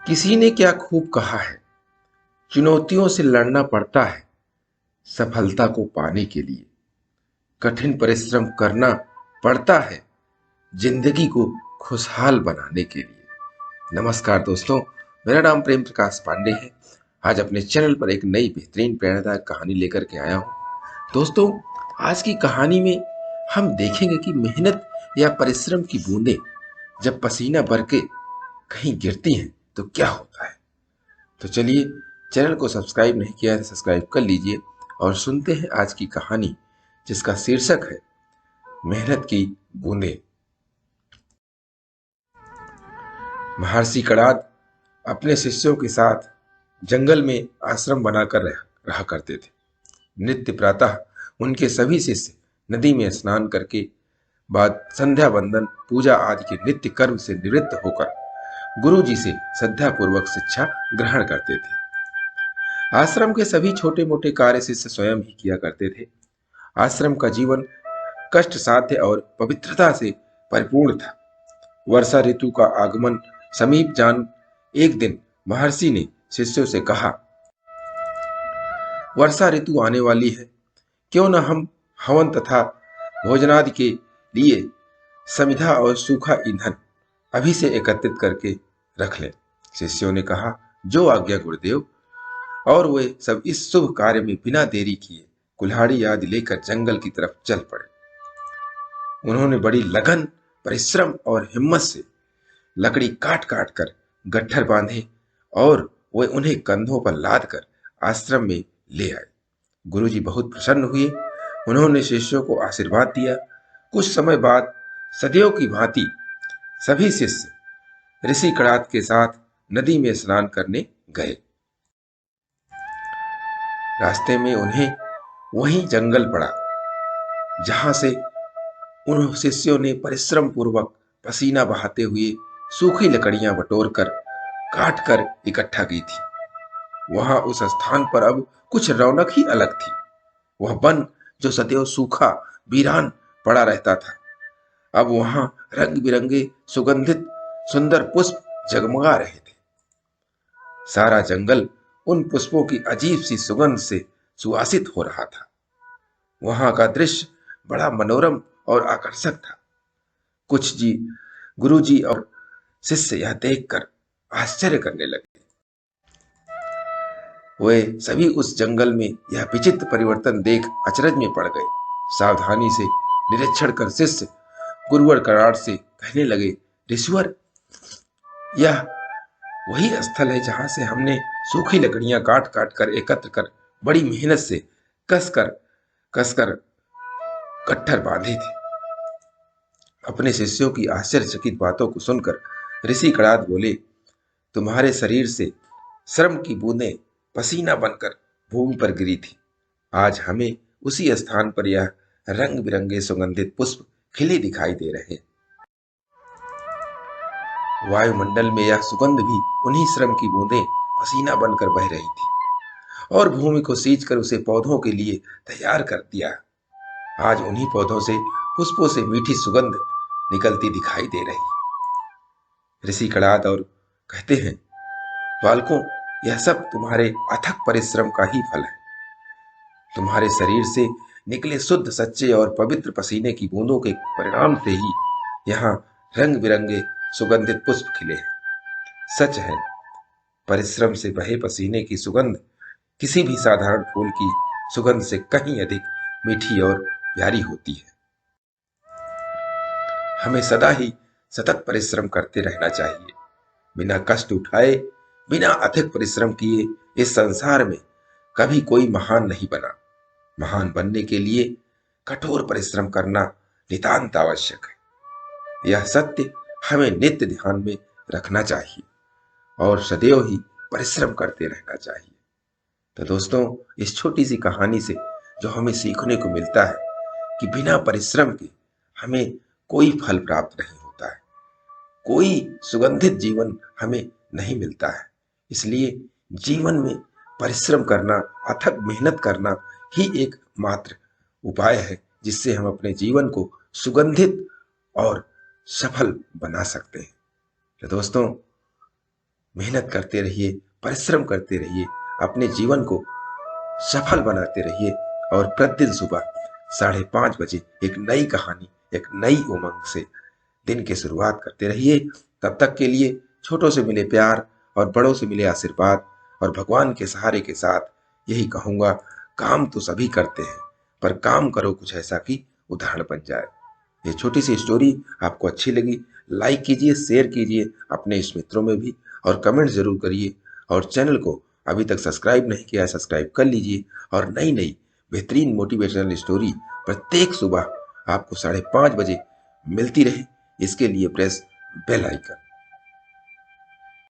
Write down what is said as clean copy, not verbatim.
किसी ने क्या खूब कहा है, चुनौतियों से लड़ना पड़ता है सफलता को पाने के लिए। कठिन परिश्रम करना पड़ता है जिंदगी को खुशहाल बनाने के लिए। नमस्कार दोस्तों, मेरा नाम प्रेम प्रकाश पांडे है। आज अपने चैनल पर एक नई बेहतरीन प्रेरणादायक कहानी लेकर के आया हूँ। दोस्तों, आज की कहानी में हम देखेंगे कि मेहनत या परिश्रम की बूंदें जब पसीना भर के कहीं गिरती हैं तो क्या होता है। तो चलिए, चैनल को सब्सक्राइब नहीं किया है तो सब्सक्राइब कर लीजिए और सुनते हैं आज की कहानी, जिसका शीर्षक है मेहनत की बूंदें। महर्षि कणाद अपने शिष्यों के साथ जंगल में आश्रम बनाकर रहा करते थे। नित्य प्रातः उनके सभी शिष्य नदी में स्नान करके बाद संध्या वंदन पूजा आदि के नित्य कर्म से निवृत्त होकर गुरु जी से श्रद्धा पूर्वक शिक्षा ग्रहण करते थे। आश्रम के सभी छोटे मोटे कार्य शिष्य स्वयं ही किया करते थे। आश्रम का जीवन कष्ट साध्य और पवित्रता से परिपूर्ण था। वर्षा ऋतु का आगमन समीप जान एक दिन महर्षि ने शिष्यों से कहा, वर्षा ऋतु आने वाली है, क्यों न हम हवन तथा भोजनादि के लिए समिधा और सूखा ईंधन अभी से एकत्रित करके रख लें। शिष्यों ने कहा, जो आज्ञा गुरुदेव। और वे सब इस शुभ कार्य में बिना देरी किए कुल्हाड़ी आदि लेकर जंगल की तरफ चल पड़े। उन्होंने बड़ी लगन, परिश्रम और हिम्मत से लकड़ी काट काट कर गट्ठर बांधे और वे उन्हें कंधों पर लाद कर आश्रम में ले आए। गुरुजी बहुत प्रसन्न हुए। उन्होंने शिष्यों को आशीर्वाद दिया। कुछ समय बाद सदैव की भांति सभी शिष्य ऋषि कणाद के साथ नदी में स्नान करने गए। रास्ते में उन्हें वही जंगल पड़ा जहां से उन शिष्यों ने परिश्रम पूर्वक पसीना बहाते हुए सूखी लकड़ियां बटोरकर काट कर इकट्ठा की थी। वहां उस स्थान पर अब कुछ रौनक ही अलग थी। वह वन जो सदैव सूखा वीरान पड़ा रहता था, अब वहां रंग बिरंगे सुगंधित सुंदर पुष्प जगमगा रहे थे। सारा जंगल उन पुष्पों की अजीब सी सुगंध से सुवासित हो रहा था। वहां का दृश्य बड़ा मनोरम और आकर्षक था। कुछ जी गुरु जी और शिष्य यह देखकर आश्चर्य करने लगे। वे सभी उस जंगल में यह विचित्र परिवर्तन देख अचरज में पड़ गए। सावधानी से निरीक्षण कर शिष्य गुरुवर कणाद से कहने लगे, ऋषिवर, यह वही स्थल है जहां से हमने सूखी लकड़ियां काट काट कर एकत्र कर बड़ी मेहनत से कसकर कसकर गट्ठर बांधे थे। अपने शिष्यों की आश्चर्यचकित बातों को सुनकर ऋषि कणाद बोले, तुम्हारे शरीर से श्रम की बूंदें पसीना बनकर भूमि पर गिरी थी। आज हमें उसी स्थान पर यह रंग बिरंगे सुगंधित पुष्प खिले दिखाई दे रहे। वायुमंडल में यह सुगंध भी उन्हीं श्रम की बूंदें पसीना बनकर बह रही थी और भूमि को सींचकर उसे पौधों के लिए तैयार कर दिया। आज उन्हीं पौधों से पुष्पों से मीठी सुगंध निकलती दिखाई दे रही। ऋषि कणाद और कहते हैं, बालकों, यह सब तुम्हारे अथक परिश्रम का ही फल है। तुम्हारे शरीर से निकले शुद्ध, सच्चे और पवित्र पसीने की बूंदों के परिणाम से ही यहाँ रंग बिरंगे सुगंधित पुष्प खिले हैं। सच है, परिश्रम से बहे पसीने की सुगंध किसी भी साधारण फूल की सुगंध से कहीं अधिक मीठी और प्यारी होती है। हमें सदा ही सतत परिश्रम करते रहना चाहिए। बिना कष्ट उठाए, बिना अथक परिश्रम किए इस संसार में कभी कोई महान नहीं बना। महान बनने के लिए कठोर परिश्रम करना नितांत आवश्यक है। यह सत्य हमें नित्य ध्यान में रखना चाहिए और सदैव ही परिश्रम करते रहना चाहिए। तो दोस्तों, इस छोटी सी कहानी से जो हमें सीखने को मिलता है कि बिना परिश्रम के हमें कोई फल प्राप्त नहीं होता है, कोई सुगंधित जीवन हमें नहीं मिलता है। इसलिए जीवन में परिश्रम करना, अथक मेहनत करना ही एक मात्र उपाय है जिससे हम अपने जीवन को सुगंधित और सफल बना सकते हैं। तो दोस्तों, मेहनत करते रहिए, परिश्रम करते रहिए, अपने जीवन को सफल बनाते रहिए और प्रतिदिन सुबह 5:30 बजे एक नई कहानी, एक नई उमंग से दिन की शुरुआत करते रहिए। तब तक के लिए छोटों से मिले प्यार और बड़ों से मिले आशीर्वाद और भगवान के सहारे के साथ यही कहूंगा, काम तो सभी करते हैं, पर काम करो कुछ ऐसा कि उदाहरण बन जाए। ये छोटी सी स्टोरी आपको अच्छी लगी, लाइक कीजिए, शेयर कीजिए अपने इष्ट मित्रों में भी, और कमेंट जरूर करिए। और चैनल को अभी तक सब्सक्राइब नहीं किया है, सब्सक्राइब कर लीजिए। और नई नई बेहतरीन मोटिवेशनल स्टोरी प्रत्येक सुबह आपको 5:30 बजे मिलती रहे, इसके लिए प्रेस बेल आइकन।